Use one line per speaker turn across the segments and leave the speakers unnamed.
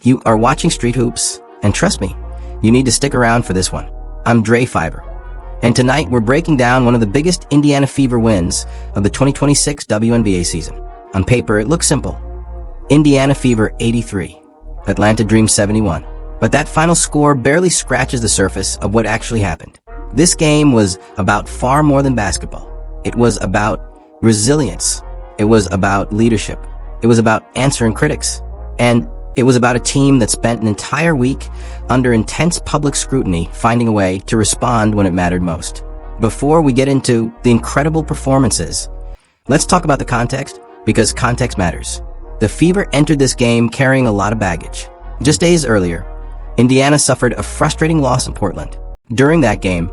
You are watching Street Hoops, and trust me, you need to stick around for this one. I'm Dre Fiber, and tonight we're breaking down one of the biggest Indiana Fever wins of the 2026 WNBA season. On paper, it looks simple. Indiana Fever 83, Atlanta Dream 71. But that final score barely scratches the surface of what actually happened. This game was about far more than basketball. It was about resilience. It was about leadership. It was about answering critics. And it was about a team that spent an entire week under intense public scrutiny finding a way to respond when it mattered most. Before we get into the incredible performances, let's talk about the context, because context matters. The Fever entered this game carrying a lot of baggage. Just days earlier, Indiana suffered a frustrating loss in Portland. During that game,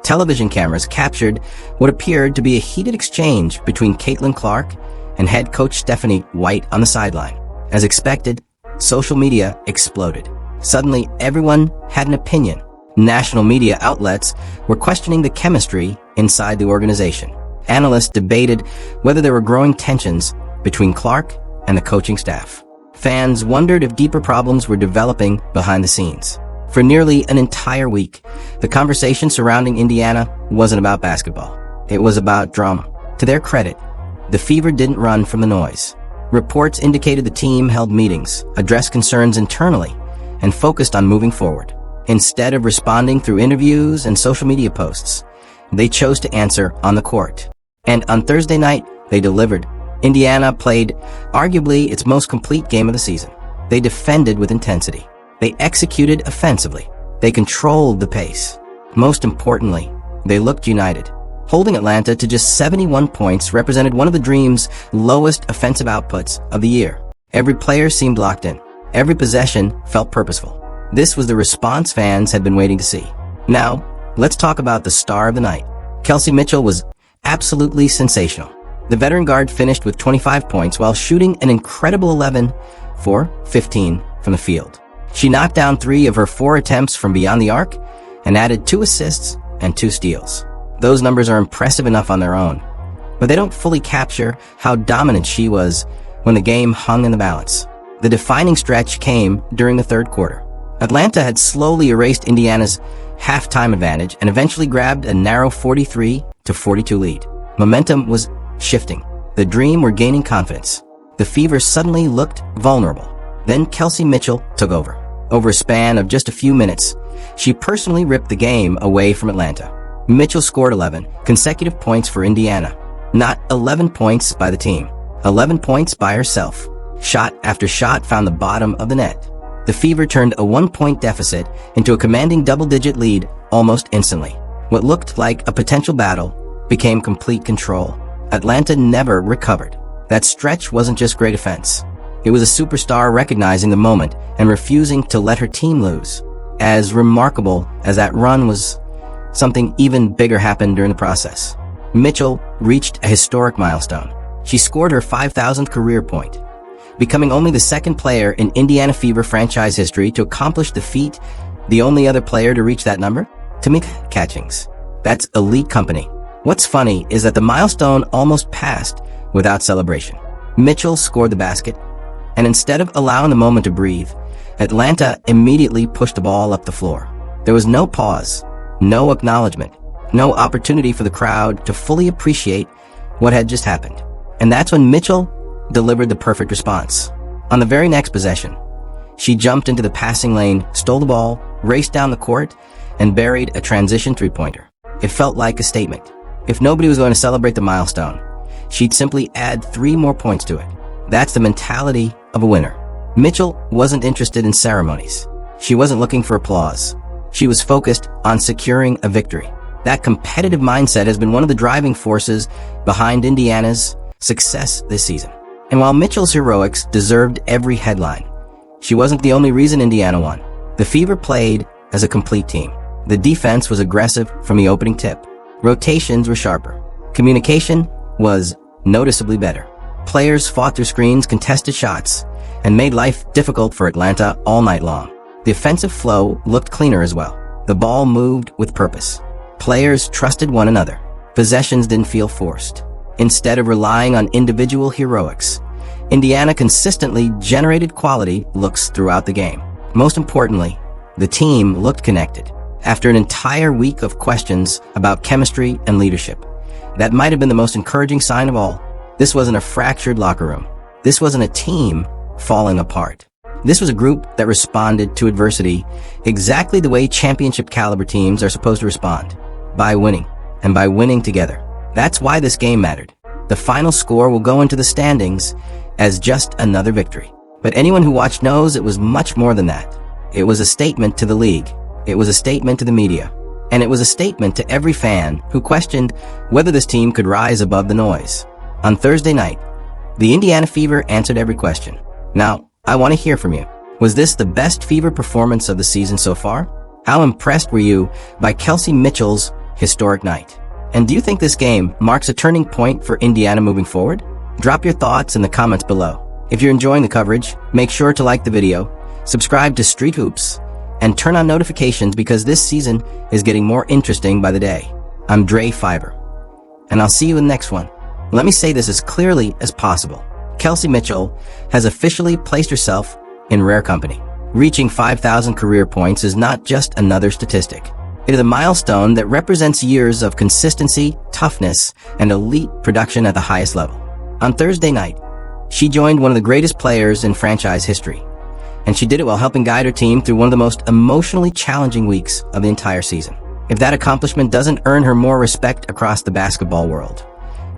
television cameras captured what appeared to be a heated exchange between Caitlin Clark and head coach Stephanie White on the sideline. As expected, social media exploded. Suddenly, everyone had an opinion. National media outlets were questioning the chemistry inside the organization. Analysts debated whether there were growing tensions between Clark and the coaching staff. Fans wondered if deeper problems were developing behind the scenes. For nearly an entire week, the conversation surrounding Indiana wasn't about basketball. It was about drama. To their credit, the Fever didn't run from the noise. Reports indicated the team held meetings, addressed concerns internally, and focused on moving forward. Instead of responding through interviews and social media posts, they chose to answer on the court. And on Thursday night, they delivered. Indiana played arguably its most complete game of the season. They defended with intensity. They executed offensively. They controlled the pace. Most importantly, they looked united. Holding Atlanta to just 71 points represented one of the Dream's lowest offensive outputs of the year. Every player seemed locked in. Every possession felt purposeful. This was the response fans had been waiting to see. Now, let's talk about the star of the night. Kelsey Mitchell was absolutely sensational. The veteran guard finished with 25 points while shooting an incredible 11 for 15 from the field. She knocked down 3 of her 4 attempts from beyond the arc and added 2 assists and 2 steals. Those numbers are impressive enough on their own, but they don't fully capture how dominant she was when the game hung in the balance. The defining stretch came during the third quarter. Atlanta had slowly erased Indiana's halftime advantage and eventually grabbed a narrow 43-42 lead. Momentum was shifting. The Dream were gaining confidence. The Fever suddenly looked vulnerable. Then Kelsey Mitchell took over. Over a span of just a few minutes, she personally ripped the game away from Atlanta. Mitchell scored 11 consecutive points for Indiana. Not 11 points by the team. 11 points by herself. Shot after shot found the bottom of the net. The Fever turned a 1-point deficit into a commanding double-digit lead almost instantly. What looked like a potential battle became complete control. Atlanta never recovered. That stretch wasn't just great offense. It was a superstar recognizing the moment and refusing to let her team lose. As remarkable as that run was, something even bigger happened during the process. Mitchell reached a historic milestone. She scored her 5,000th career point, becoming only the second player in Indiana Fever franchise history to accomplish the feat. The only other player to reach that number? Tamika Catchings. That's elite company. What's funny is that the milestone almost passed without celebration. Mitchell scored the basket, and instead of allowing the moment to breathe, Atlanta immediately pushed the ball up the floor. There was no pause, no acknowledgement, no opportunity for the crowd to fully appreciate what had just happened. And that's when Mitchell delivered the perfect response. On the very next possession, she jumped into the passing lane, stole the ball, raced down the court, and buried a transition three-pointer. It felt like a statement. If nobody was going to celebrate the milestone, she'd simply add 3 more points to it. That's the mentality of a winner. Mitchell wasn't interested in ceremonies. She wasn't looking for applause. She was focused on securing a victory. That competitive mindset has been one of the driving forces behind Indiana's success this season. And while Mitchell's heroics deserved every headline, she wasn't the only reason Indiana won. The Fever played as a complete team. The defense was aggressive from the opening tip. Rotations were sharper. Communication was noticeably better. Players fought through screens, contested shots, and made life difficult for Atlanta all night long. The offensive flow looked cleaner as well. The ball moved with purpose. Players trusted one another. Possessions didn't feel forced. Instead of relying on individual heroics, Indiana consistently generated quality looks throughout the game. Most importantly, the team looked connected. After an entire week of questions about chemistry and leadership, that might have been the most encouraging sign of all. This wasn't a fractured locker room. This wasn't a team falling apart. This was a group that responded to adversity exactly the way championship caliber teams are supposed to respond, by winning, and by winning together. That's why this game mattered. The final score will go into the standings as just another victory. But anyone who watched knows it was much more than that. It was a statement to the league. It was a statement to the media. And it was a statement to every fan who questioned whether this team could rise above the noise. On Thursday night, the Indiana Fever answered every question. Now, I want to hear from you. Was this the best Fever performance of the season so far? How impressed were you by Kelsey Mitchell's historic night? And do you think this game marks a turning point for Indiana moving forward? Drop your thoughts in the comments below. If you're enjoying the coverage, make sure to like the video, subscribe to Street Hoops, and turn on notifications because this season is getting more interesting by the day. I'm Dre Fiber, and I'll see you in the next one. Let me say this as clearly as possible. Kelsey Mitchell has officially placed herself in rare company. Reaching 5,000 career points is not just another statistic. It is a milestone that represents years of consistency, toughness, and elite production at the highest level. On Thursday night, she joined one of the greatest players in franchise history, and she did it while helping guide her team through one of the most emotionally challenging weeks of the entire season. If that accomplishment doesn't earn her more respect across the basketball world,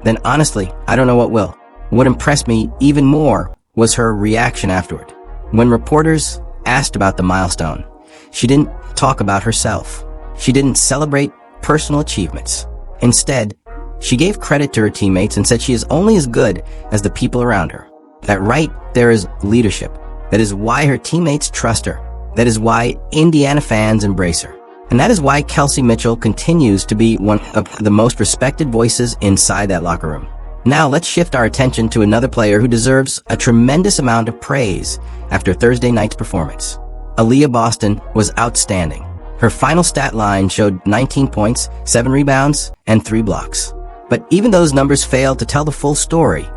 then honestly, I don't know what will. What impressed me even more was her reaction afterward. When reporters asked about the milestone, she didn't talk about herself. She didn't celebrate personal achievements. Instead, she gave credit to her teammates and said she is only as good as the people around her. That right there is leadership. That is why her teammates trust her. That is why Indiana fans embrace her. And that is why Kelsey Mitchell continues to be one of the most respected voices inside that locker room. Now let's shift our attention to another player who deserves a tremendous amount of praise after Thursday night's performance. Aaliyah Boston was outstanding. Her final stat line showed 19 points, 7 rebounds, and 3 blocks. But even those numbers failed to tell the full story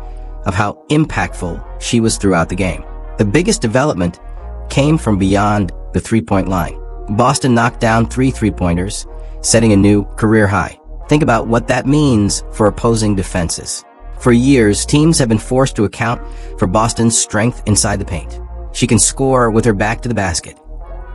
of how impactful she was throughout the game. The biggest development came from beyond the three-point line. Boston knocked down 3 three-pointers, setting a new career high. Think about what that means for opposing defenses. For years, teams have been forced to account for Boston's strength inside the paint. She can score with her back to the basket,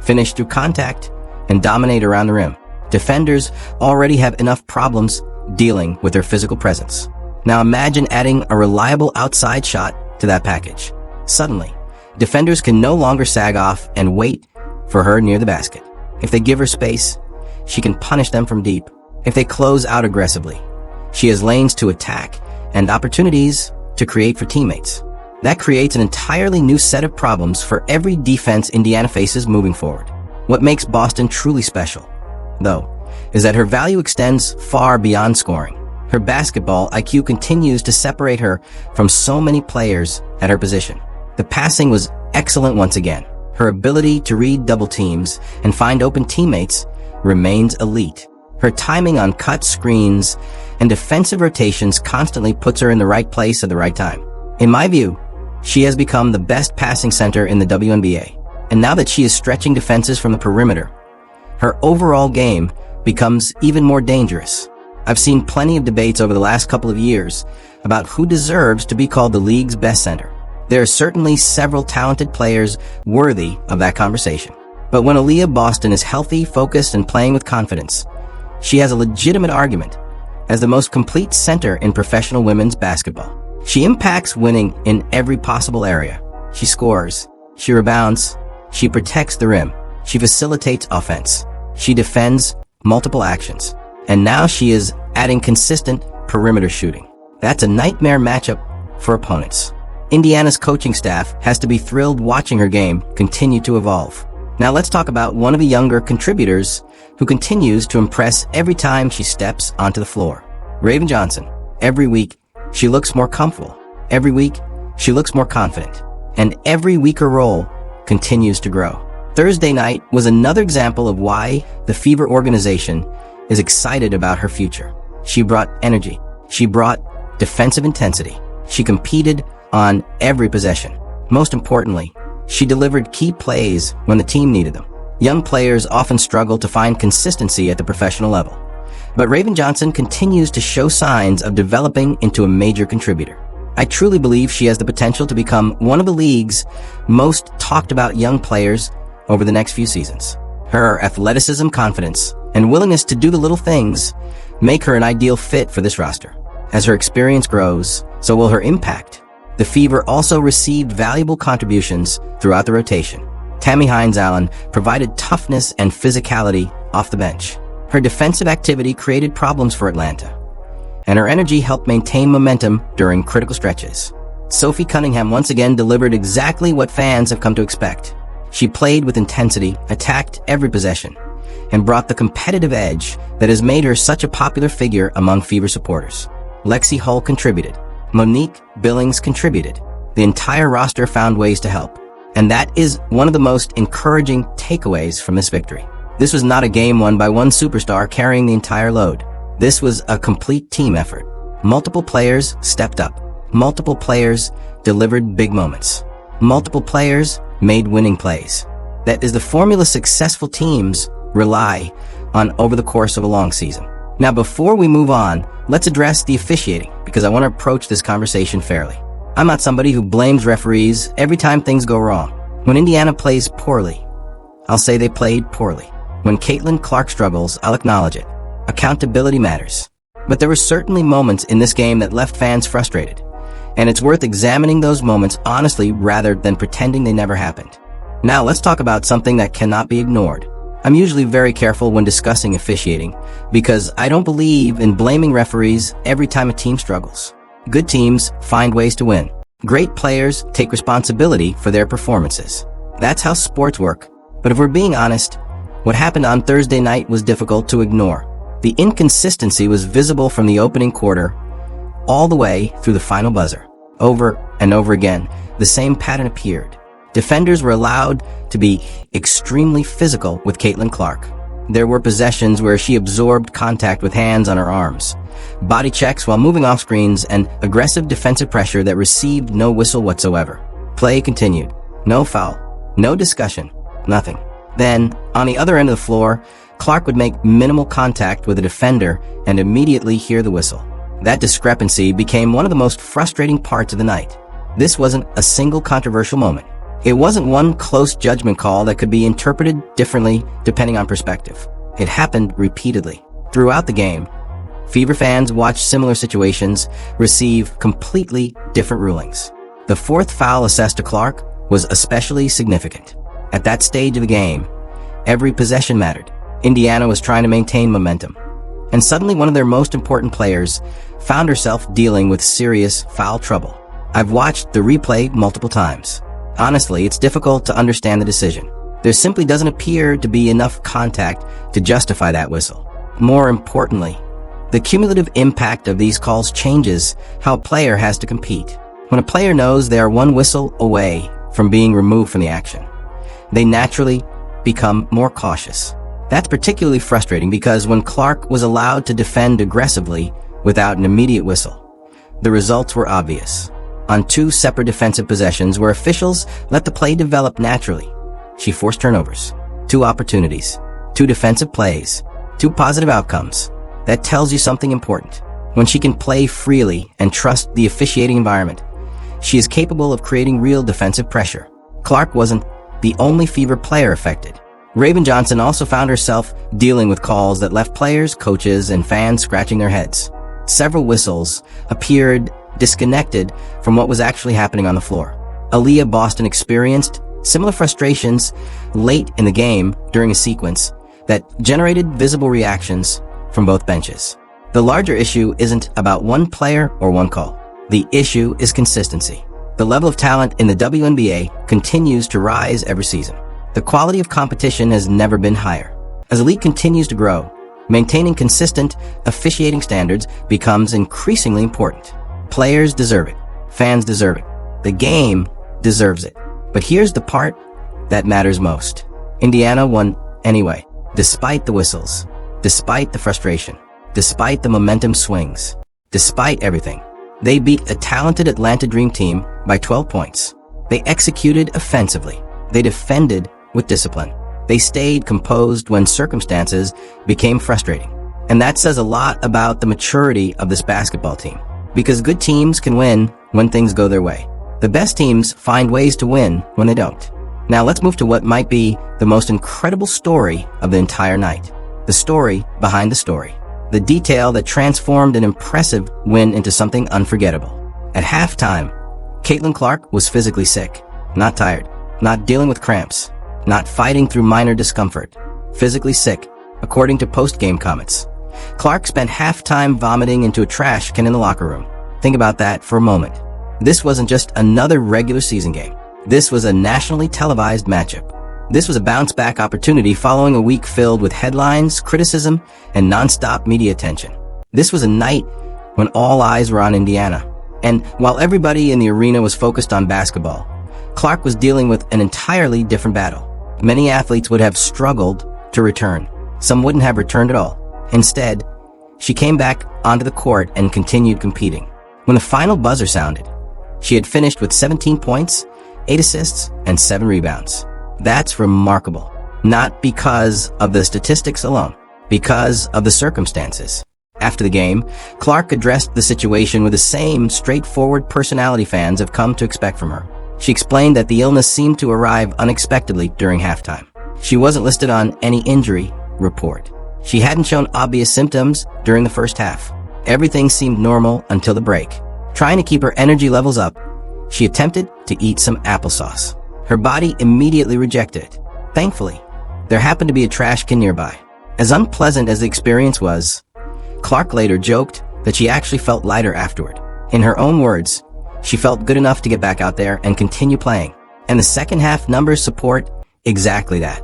finish through contact, and dominate around the rim. Defenders already have enough problems dealing with her physical presence. Now imagine adding a reliable outside shot to that package. Suddenly, defenders can no longer sag off and wait for her near the basket. If they give her space, she can punish them from deep. If they close out aggressively, she has lanes to attack and opportunities to create for teammates. That creates an entirely new set of problems for every defense Indiana faces moving forward. What makes Boston truly special, though, is that her value extends far beyond scoring. Her basketball IQ continues to separate her from so many players at her position. The passing was excellent once again. Her ability to read double teams and find open teammates remains elite. Her timing on cut screens and defensive rotations constantly puts her in the right place at the right time. In my view, she has become the best passing center in the WNBA. And now that she is stretching defenses from the perimeter, her overall game becomes even more dangerous. I've seen plenty of debates over the last couple of years about who deserves to be called the league's best center. There are certainly several talented players worthy of that conversation. But when Aaliyah Boston is healthy, focused, and playing with confidence, she has a legitimate argument as the most complete center in professional women's basketball. She impacts winning in every possible area. She scores, she rebounds, she protects the rim, she facilitates offense, she defends multiple actions, and now she is adding consistent perimeter shooting. That's a nightmare matchup for opponents. Indiana's coaching staff has to be thrilled watching her game continue to evolve. Now let's talk about one of the younger contributors who continues to impress every time she steps onto the floor. Raven Johnson. Every week, she looks more comfortable. Every week, she looks more confident. And every week her role continues to grow. Thursday night was another example of why the Fever organization is excited about her future. She brought energy. She brought defensive intensity. She competed on every possession. Most importantly, she delivered key plays when the team needed them. Young players often struggle to find consistency at the professional level, but Raven Johnson continues to show signs of developing into a major contributor. I truly believe she has the potential to become one of the league's most talked about young players over the next few seasons. Her athleticism, confidence, and willingness to do the little things make her an ideal fit for this roster. As her experience grows, so will her impact. The Fever also received valuable contributions throughout the rotation. Tammy Hines-Allen provided toughness and physicality off the bench. Her defensive activity created problems for Atlanta, and her energy helped maintain momentum during critical stretches. Sophie Cunningham once again delivered exactly what fans have come to expect. She played with intensity, attacked every possession, and brought the competitive edge that has made her such a popular figure among Fever supporters. Lexi Hull contributed. Monique Billings contributed. The entire roster found ways to help, and that is one of the most encouraging takeaways from this victory. This was not a game won by one superstar carrying the entire load. This was a complete team effort. Multiple players stepped up. Multiple players delivered big moments. Multiple players made winning plays. That is the formula successful teams rely on over the course of a long season. Now, before we move on, let's address the officiating, because I want to approach this conversation fairly. I'm not somebody who blames referees every time things go wrong. When Indiana plays poorly, I'll say they played poorly. When Caitlin Clark struggles, I'll acknowledge it. Accountability matters. But there were certainly moments in this game that left fans frustrated, and it's worth examining those moments honestly rather than pretending they never happened. Now let's talk about something that cannot be ignored. I'm usually very careful when discussing officiating because I don't believe in blaming referees every time a team struggles. Good teams find ways to win. Great players take responsibility for their performances. That's how sports work. But if we're being honest, what happened on Thursday night was difficult to ignore. The inconsistency was visible from the opening quarter all the way through the final buzzer. Over and over again, the same pattern appeared. Defenders were allowed to be extremely physical with Caitlin Clark. There were possessions where she absorbed contact with hands on her arms, body checks while moving off screens, and aggressive defensive pressure that received no whistle whatsoever. Play continued. No foul. No discussion. Nothing. Then, on the other end of the floor, Clark would make minimal contact with a defender and immediately hear the whistle. That discrepancy became one of the most frustrating parts of the night. This wasn't a single controversial moment. It wasn't one close judgment call that could be interpreted differently depending on perspective. It happened repeatedly. Throughout the game, Fever fans watched similar situations receive completely different rulings. The fourth foul assessed to Clark was especially significant. At that stage of the game, every possession mattered. Indiana was trying to maintain momentum, and suddenly one of their most important players found herself dealing with serious foul trouble. I've watched the replay multiple times. Honestly, it's difficult to understand the decision. There simply doesn't appear to be enough contact to justify that whistle. More importantly, the cumulative impact of these calls changes how a player has to compete. When a player knows they are one whistle away from being removed from the action, they naturally become more cautious. That's particularly frustrating because when Clark was allowed to defend aggressively without an immediate whistle, the results were obvious. On two separate defensive possessions where officials let the play develop naturally, she forced turnovers. 2 opportunities, 2 defensive plays, 2 positive outcomes. That tells you something important. When she can play freely and trust the officiating environment, she is capable of creating real defensive pressure. Clark wasn't the only Fever player affected. Raven Johnson also found herself dealing with calls that left players, coaches, and fans scratching their heads. Several whistles appeared disconnected from what was actually happening on the floor. Aaliyah Boston experienced similar frustrations late in the game during a sequence that generated visible reactions from both benches. The larger issue isn't about one player or one call. The issue is consistency. The level of talent in the WNBA continues to rise every season. The quality of competition has never been higher. As the league continues to grow, maintaining consistent officiating standards becomes increasingly important. Players deserve it. Fans deserve it. The game deserves it. But here's the part that matters most. Indiana won anyway, despite the whistles, despite the frustration, despite the momentum swings, despite everything. They beat a talented Atlanta Dream team by 12 points. They executed offensively. They defended with discipline. They stayed composed when circumstances became frustrating. And that says a lot about the maturity of this basketball team. Because good teams can win when things go their way. The best teams find ways to win when they don't. Now let's move to what might be the most incredible story of the entire night. The story behind the story. The detail that transformed an impressive win into something unforgettable. At halftime, Caitlin Clark was physically sick. Not tired. Not dealing with cramps. Not fighting through minor discomfort. Physically sick, according to post-game comments. Clark spent halftime vomiting into a trash can in the locker room. Think about that for a moment. This wasn't just another regular season game. This was a nationally televised matchup. This was a bounce-back opportunity following a week filled with headlines, criticism, and nonstop media attention. This was a night when all eyes were on Indiana. And while everybody in the arena was focused on basketball, Clark was dealing with an entirely different battle. Many athletes would have struggled to return. Some wouldn't have returned at all. Instead, she came back onto the court and continued competing. When the final buzzer sounded, she had finished with 17 points, 8 assists, and 7 rebounds. That's remarkable. Not because of the statistics alone, because of the circumstances. After the game, Clark addressed the situation with the same straightforward personality fans have come to expect from her. She explained that the illness seemed to arrive unexpectedly during halftime. She wasn't listed on any injury report. She hadn't shown obvious symptoms during the first half. Everything seemed normal until the break. Trying to keep her energy levels up, she attempted to eat some applesauce. Her body immediately rejected it. Thankfully, there happened to be a trash can nearby. As unpleasant as the experience was, Clark later joked that she actually felt lighter afterward. In her own words, she felt good enough to get back out there and continue playing. And the second half numbers support exactly that.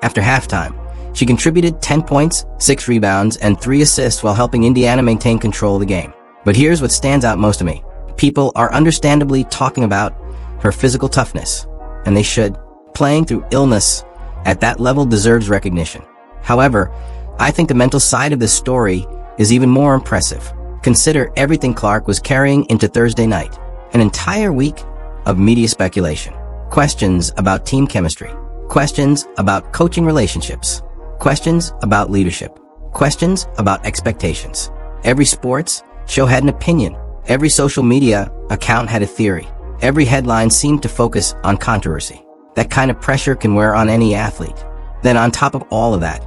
After halftime, she contributed 10 points, 6 rebounds, and 3 assists while helping Indiana maintain control of the game. But here's what stands out most to me. People are understandably talking about her physical toughness, and they should. Playing through illness at that level deserves recognition. However, I think the mental side of this story is even more impressive. Consider everything Clark was carrying into Thursday night. An entire week of media speculation. Questions about team chemistry. Questions about coaching relationships. Questions about leadership. Questions about expectations. Every sports show had an opinion. Every social media account had a theory. Every headline seemed to focus on controversy. That kind of pressure can wear on any athlete. Then on top of all of that,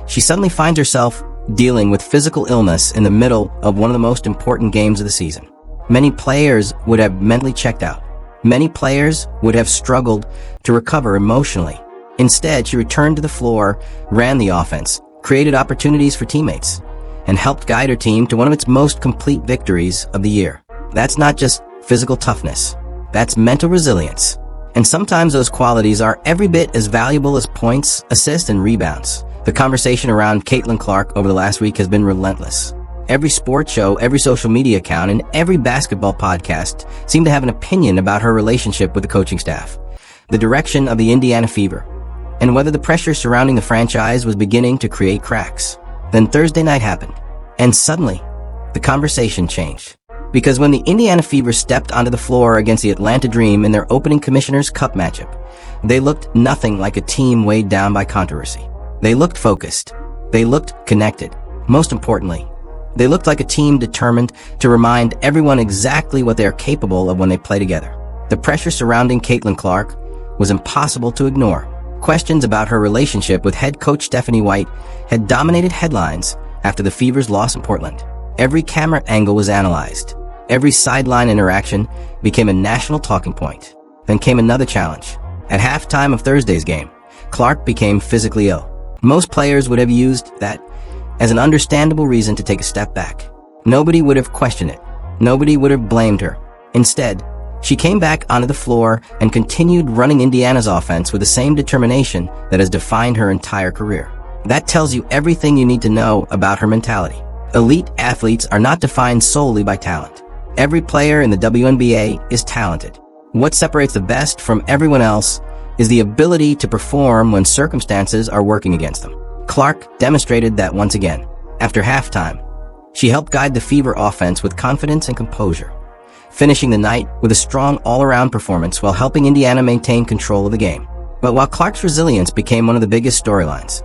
she suddenly finds herself dealing with physical illness in the middle of one of the most important games of the season. Many players would have mentally checked out. Many players would have struggled to recover emotionally. Instead, she returned to the floor, ran the offense, created opportunities for teammates, and helped guide her team to one of its most complete victories of the year. That's not just physical toughness. That's mental resilience. And sometimes those qualities are every bit as valuable as points, assists, and rebounds. The conversation around Caitlin Clark over the last week has been relentless. Every sports show, every social media account, and every basketball podcast seem to have an opinion about her relationship with the coaching staff, the direction of the Indiana Fever, and whether the pressure surrounding the franchise was beginning to create cracks. Then Thursday night happened, and suddenly, the conversation changed. Because when the Indiana Fever stepped onto the floor against the Atlanta Dream in their opening Commissioner's Cup matchup, they looked nothing like a team weighed down by controversy. They looked focused. They looked connected. Most importantly, they looked like a team determined to remind everyone exactly what they are capable of when they play together. The pressure surrounding Caitlin Clark was impossible to ignore. Questions about her relationship with head coach Stephanie White had dominated headlines after the Fever's loss in Portland. Every camera angle was analyzed. Every sideline interaction became a national talking point. Then came another challenge. At halftime of Thursday's game, Clark became physically ill. Most players would have used that as an understandable reason to take a step back. Nobody would have questioned it. Nobody would have blamed her. Instead, she came back onto the floor and continued running Indiana's offense with the same determination that has defined her entire career. That tells you everything you need to know about her mentality. Elite athletes are not defined solely by talent. Every player in the WNBA is talented. What separates the best from everyone else is the ability to perform when circumstances are working against them. Clark demonstrated that once again. After halftime, she helped guide the Fever offense with confidence and composure. finishing the night with a strong all-around performance while helping Indiana maintain control of the game. But while Clark's resilience became one of the biggest storylines,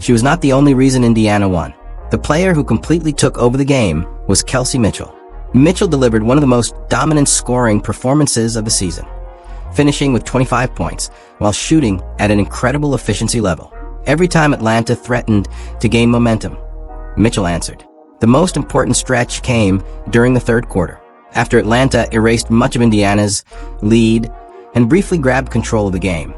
she was not the only reason Indiana won. The player who completely took over the game was Kelsey Mitchell. Mitchell delivered one of the most dominant scoring performances of the season, finishing with 25 points while shooting at an incredible efficiency level. Every time Atlanta threatened to gain momentum, Mitchell answered. The most important stretch came during the third quarter, after Atlanta erased much of Indiana's lead and briefly grabbed control of the game.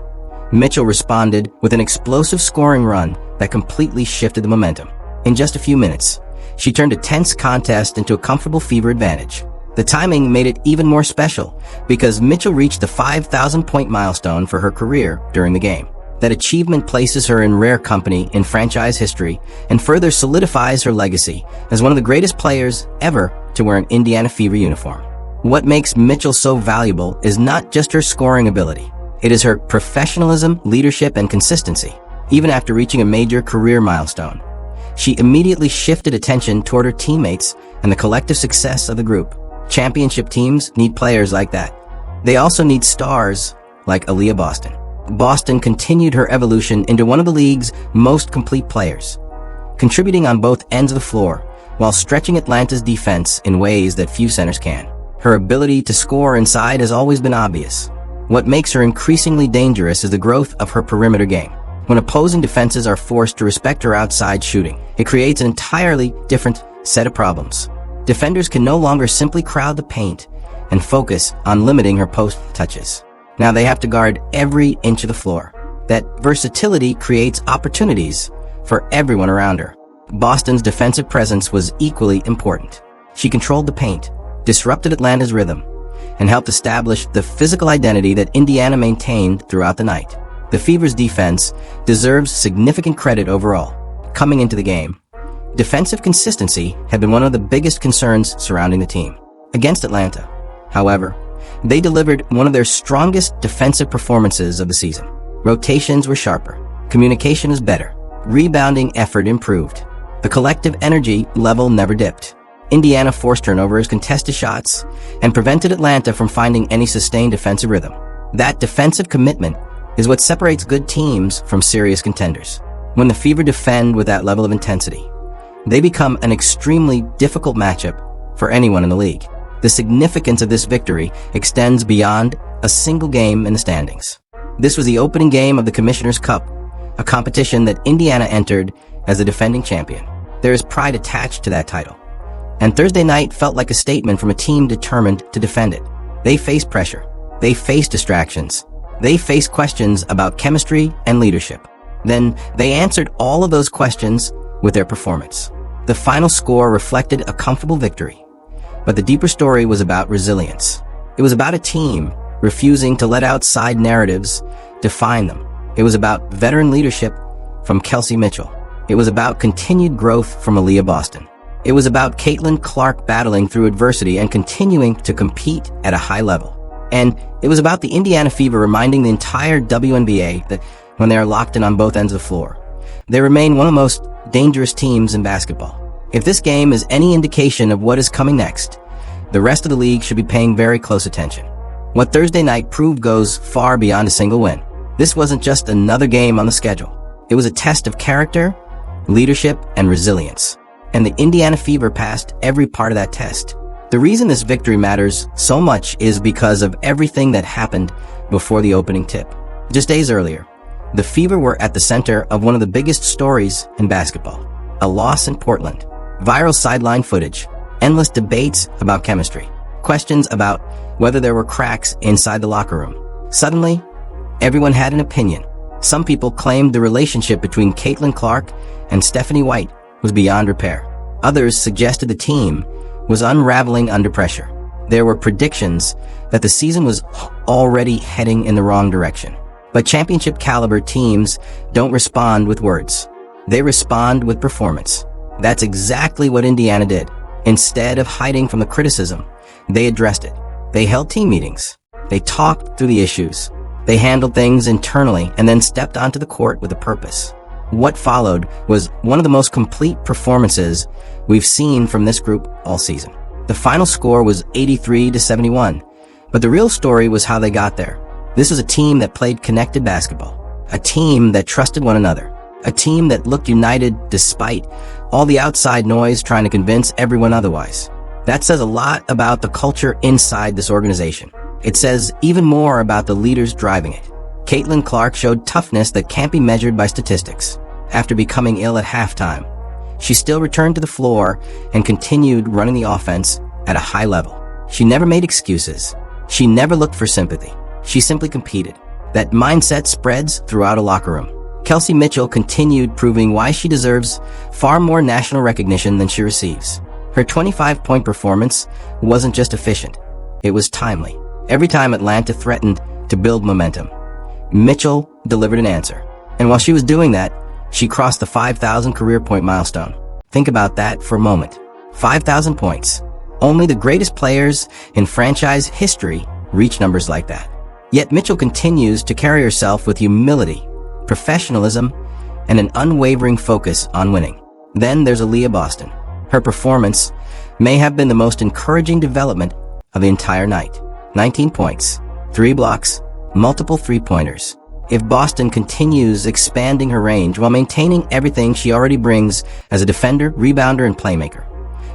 Mitchell responded with an explosive scoring run that completely shifted the momentum. In just a few minutes, she turned a tense contest into a comfortable Fever advantage. The timing made it even more special because Mitchell reached the 5,000-point milestone for her career during the game. That achievement places her in rare company in franchise history and further solidifies her legacy as one of the greatest players ever to wear an Indiana Fever uniform. What makes Mitchell so valuable is not just her scoring ability. It is her professionalism, leadership, and consistency. Even after reaching a major career milestone, she immediately shifted attention toward her teammates and the collective success of the group. Championship teams need players like that. They also need stars like Aaliyah Boston. Boston continued her evolution into one of the league's most complete players, contributing on both ends of the floor while stretching Atlanta's defense in ways that few centers can. Her ability to score inside has always been obvious. What makes her increasingly dangerous is the growth of her perimeter game. When opposing defenses are forced to respect her outside shooting, it creates an entirely different set of problems. Defenders can no longer simply crowd the paint and focus on limiting her post touches. Now they have to guard every inch of the floor. That versatility creates opportunities for everyone around her. Boston's defensive presence was equally important. She controlled the paint, disrupted Atlanta's rhythm, and helped establish the physical identity that Indiana maintained throughout the night. The Fever's defense deserves significant credit overall. Coming into the game, defensive consistency had been one of the biggest concerns surrounding the team. Against Atlanta, however, they delivered one of their strongest defensive performances of the season. Rotations were sharper, communication was better, rebounding effort improved. The collective energy level never dipped. Indiana forced turnovers, contested shots, and prevented Atlanta from finding any sustained defensive rhythm. That defensive commitment is what separates good teams from serious contenders. When the Fever defend with that level of intensity, they become an extremely difficult matchup for anyone in the league. The significance of this victory extends beyond a single game in the standings. This was the opening game of the Commissioner's Cup, a competition that Indiana entered as the defending champion. There is pride attached to that title, and Thursday night felt like a statement from a team determined to defend it. They faced pressure, they faced distractions, they faced questions about chemistry and leadership. Then they answered all of those questions with their performance. The final score reflected a comfortable victory, but the deeper story was about resilience. It was about a team refusing to let outside narratives define them. It was about veteran leadership from Kelsey Mitchell. It was about continued growth from Aaliyah Boston. It was about Caitlin Clark battling through adversity and continuing to compete at a high level. And it was about the Indiana Fever reminding the entire WNBA that when they are locked in on both ends of the floor, they remain one of the most dangerous teams in basketball. If this game is any indication of what is coming next, the rest of the league should be paying very close attention. What Thursday night proved goes far beyond a single win. This wasn't just another game on the schedule. It was a test of character, leadership, and resilience. And the Indiana Fever passed every part of that test. The reason this victory matters so much is because of everything that happened before the opening tip. Just days earlier, the Fever were at the center of one of the biggest stories in basketball. A loss in Portland, viral sideline footage, endless debates about chemistry, questions about whether there were cracks inside the locker room. Suddenly, everyone had an opinion. Some people claimed the relationship between Caitlin Clark and Stephanie White was beyond repair. Others suggested the team was unraveling under pressure. There were predictions that the season was already heading in the wrong direction. But championship caliber teams don't respond with words. They respond with performance. That's exactly what Indiana did. Instead of hiding from the criticism, they addressed it. They held team meetings. They talked through the issues. They handled things internally and then stepped onto the court with a purpose. What followed was one of the most complete performances we've seen from this group all season. The The final score was 83-71. But the real story was how they got there. This was a team that played connected basketball. A team that trusted one another. A team that looked united despite all the outside noise trying to convince everyone otherwise. That says a lot about the culture inside this organization. It says even more about the leaders driving it. Caitlin Clark showed toughness that can't be measured by statistics. After becoming ill at halftime, she still returned to the floor and continued running the offense at a high level. She never made excuses. She never looked for sympathy. She simply competed. That mindset spreads throughout a locker room. Kelsey Mitchell continued proving why she deserves far more national recognition than she receives. Her 25-point performance wasn't just efficient. It was timely. Every time Atlanta threatened to build momentum, Mitchell delivered an answer. And while she was doing that, she crossed the 5,000 career point milestone. Think about that for a moment. 5,000 points. Only the greatest players in franchise history reach numbers like that. Yet Mitchell continues to carry herself with humility, professionalism, and an unwavering focus on winning. Then there's Aaliyah Boston. Her performance may have been the most encouraging development of the entire night. 19 points, 3 blocks, multiple three-pointers. If Boston continues expanding her range while maintaining everything she already brings as a defender, rebounder, and playmaker,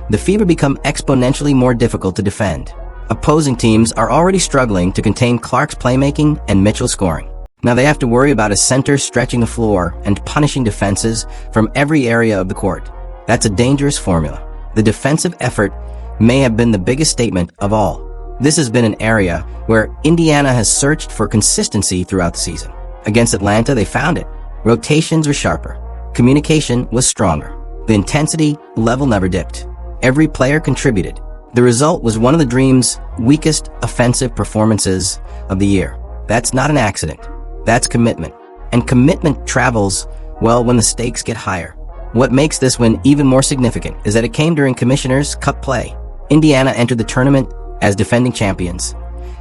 the Fever become exponentially more difficult to defend. Opposing teams are already struggling to contain Clark's playmaking and Mitchell's scoring. Now they have to worry about a center stretching the floor and punishing defenses from every area of the court. That's a dangerous formula. The defensive effort may have been the biggest statement of all. This has been an area where Indiana has searched for consistency throughout the season. Against Atlanta, they found it. Rotations were sharper. Communication was stronger. The intensity level never dipped. Every player contributed. The result was one of the Dream's weakest offensive performances of the year. That's not an accident. That's commitment. And commitment travels well when the stakes get higher. What makes this win even more significant is that it came during Commissioner's Cup play. Indiana entered the tournament as defending champions.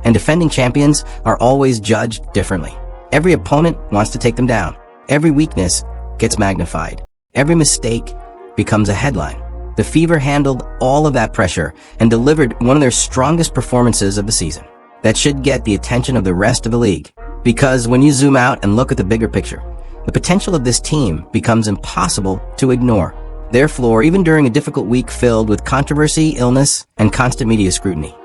And defending champions are always judged differently. Every opponent wants to take them down. Every weakness gets magnified. Every mistake becomes a headline. The Fever handled all of that pressure and delivered one of their strongest performances of the season. That should get the attention of the rest of the league. Because when you zoom out and look at the bigger picture, the potential of this team becomes impossible to ignore. Their floor, even during a difficult week filled with controversy, illness, and constant media scrutiny,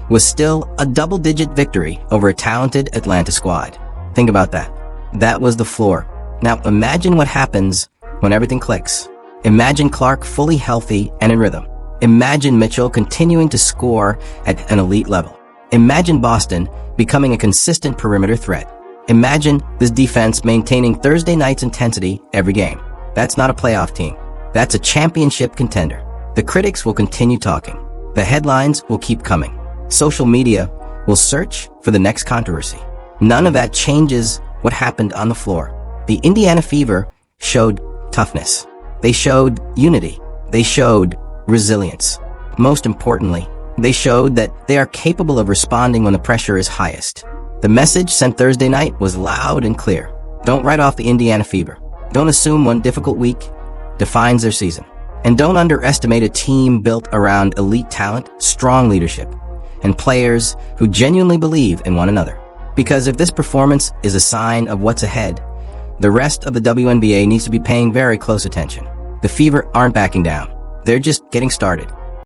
was still a double-digit victory over a talented Atlanta squad. Think about that. That was the floor. Now imagine what happens when everything clicks. Imagine Clark fully healthy and in rhythm. Imagine Mitchell continuing to score at an elite level. Imagine Boston becoming a consistent perimeter threat. Imagine this defense maintaining Thursday night's intensity every game. That's not a playoff team. That's a championship contender. The critics will continue talking. The headlines will keep coming. Social media will search for the next controversy. None of that changes what happened on the floor. The Indiana Fever showed toughness. They showed unity. They showed resilience. Most importantly, they showed that they are capable of responding when the pressure is highest. The message sent Thursday night was loud and clear. Don't write off the Indiana Fever. Don't assume one difficult week defines their season. And don't underestimate a team built around elite talent, strong leadership, and players who genuinely believe in one another. Because if this performance is a sign of what's ahead, the rest of the WNBA needs to be paying very close attention. The Fever aren't backing down. They're just getting started.